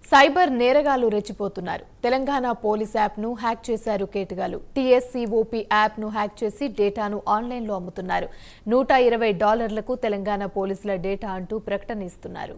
Cyber నేరగాళ్లు రెచ్చిపోతున్నారు. Telangana police యాప్ను hack చేశారు కేటగాళ్లు. TSCOP యాప్ను హ్యాక్ చేసి డేటాను ఆన్లైన్లో అమ్ముతున్నారు. $120లకు తెలంగాణ పోలీసుల డేటా అంటూ ప్రకటన ఇస్తున్నారు.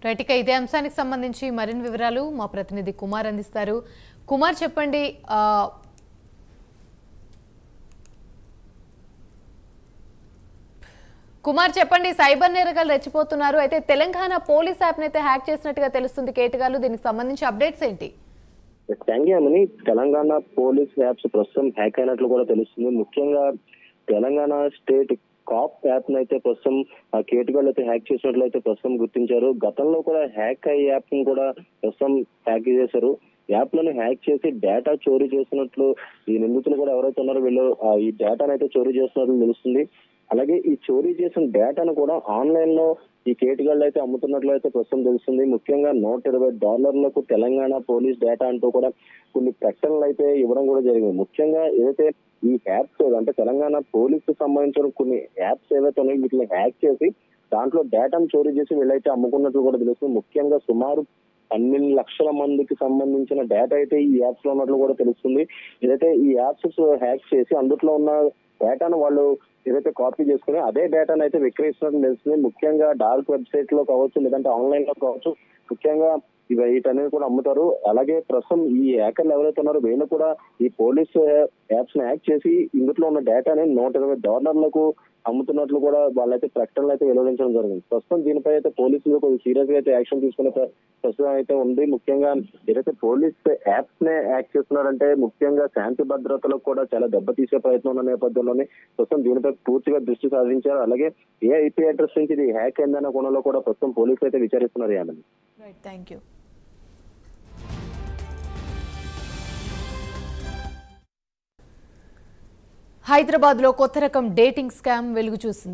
రైట్, ఇక ఇదే అంశానికి సంబంధించి మరిన్ని వివరాలు మా ప్రతినిధి కుమార్ అందిస్తారు. కుమార్, చెప్పండి. సైబర్ నేరగాళ్లు రెచ్చిపోతున్నారు. అయితే తెలంగాణ పోలీస్ యాప్ అయితే హ్యాక్ చేసినట్టుగా తెలుస్తుంది కేటగాళ్లు. దీనికి సంబంధించి అప్డేట్స్ ఏంటి? తెలంగాణ పోలీస్ యాప్స్ ప్రస్తుతం హ్యాక్ అయినట్లు కూడా తెలుస్తుంది. ముఖ్యంగా తెలంగాణ స్టేట్ కాప్ యాప్ అయితే ప్రస్తుతం కేటగాళ్లు అయితే హ్యాక్ చేసినట్లయితే ప్రస్తుతం గుర్తించారు. గతంలో కూడా హ్యాక్ అయ్యే యాప్ ను కూడా ప్రస్తుతం హ్యాక్ చేశారు. యాప్ లను హ్యాక్ చేసి డేటా చోరీ చేసినట్లు ఈ నిందితులు కూడా ఎవరైతే ఉన్నారో వీళ్ళు ఈ డేటాను అయితే చోరీ చేస్తున్నట్లు తెలుస్తుంది. అలాగే ఈ చోరీ చేసిన డేటాను కూడా ఆన్లైన్ లో ఈ కేటగాళ్లు అయితే అమ్ముతున్నట్లు అయితే ప్రస్తుతం తెలుస్తుంది. ముఖ్యంగా $120లకు తెలంగాణ పోలీస్ డేటా అంటూ కూడా కొన్ని ప్రకటనలు అయితే ఇవ్వడం కూడా జరిగింది. ముఖ్యంగా ఏదైతే ఈ యాప్స్ అంటే తెలంగాణ పోలీస్ కు సంబంధించిన కొన్ని యాప్స్ ఏవైతే ఉన్నాయో వీటిని హ్యాక్ చేసి దాంట్లో డేటాను చోరీ చేసి వీళ్ళైతే అమ్ముకున్నట్లు కూడా తెలుస్తుంది. ముఖ్యంగా సుమారు 12 లక్షల మందికి సంబంధించిన డేటా అయితే ఈ యాప్స్ లో ఉన్నట్లు కూడా తెలుస్తుంది. ఏదైతే ఈ యాప్స్ హ్యాక్ చేసి అందులో ఉన్న డేటాను వాళ్ళు ఏదైతే కాపీ చేసుకుని అదే డేటాను అయితే విక్రయిస్తున్నట్టు తెలుస్తుంది. ముఖ్యంగా డార్క్ వెబ్సైట్ లో కావచ్చు, లేదంటే ఆన్లైన్ లో కావచ్చు, ముఖ్యంగా వీటనేది కూడా అమ్ముతారు. అలాగే ప్రస్తుతం ఈ హ్యాకర్లు ఎవరైతే ఉన్నారో వీళ్ళు కూడా ఈ పోలీస్ యాప్స్ ని హ్యాక్ చేసి ఇందులో ఉన్న డేటాని $120లకు అమ్ముతున్నట్లు కూడా వాళ్ళైతే ప్రకటనలు అయితే వెలువరించడం జరిగింది. ప్రస్తుతం దీనిపై అయితే పోలీసులు కొంచెం సీరియస్ గా అయితే యాక్షన్ తీసుకునే ప్రస్తుతం అయితే ఉంది. ముఖ్యంగా ఏదైతే పోలీస్ యాప్స్ నే హ్యాక్ చేస్తున్నారంటే ముఖ్యంగా శాంతి భద్రతలకు కూడా చాలా దెబ్బతీసే ప్రయత్నం ఉన్న నేపథ్యంలోనే ప్రస్తుతం దీనిపై పూర్తిగా దృష్టి సాధించారు. అలాగే ఏ IP అడ్రస్ నుంచి ఇది హ్యాక్ అయిందన్న కోణంలో కూడా ప్రస్తుతం పోలీసులు అయితే విచారిస్తున్నారు. యామని. Thank you. హైదరాబాద్ లో కొత్త రకం డేటింగ్ స్కామ్ వెలుగు చూసింది.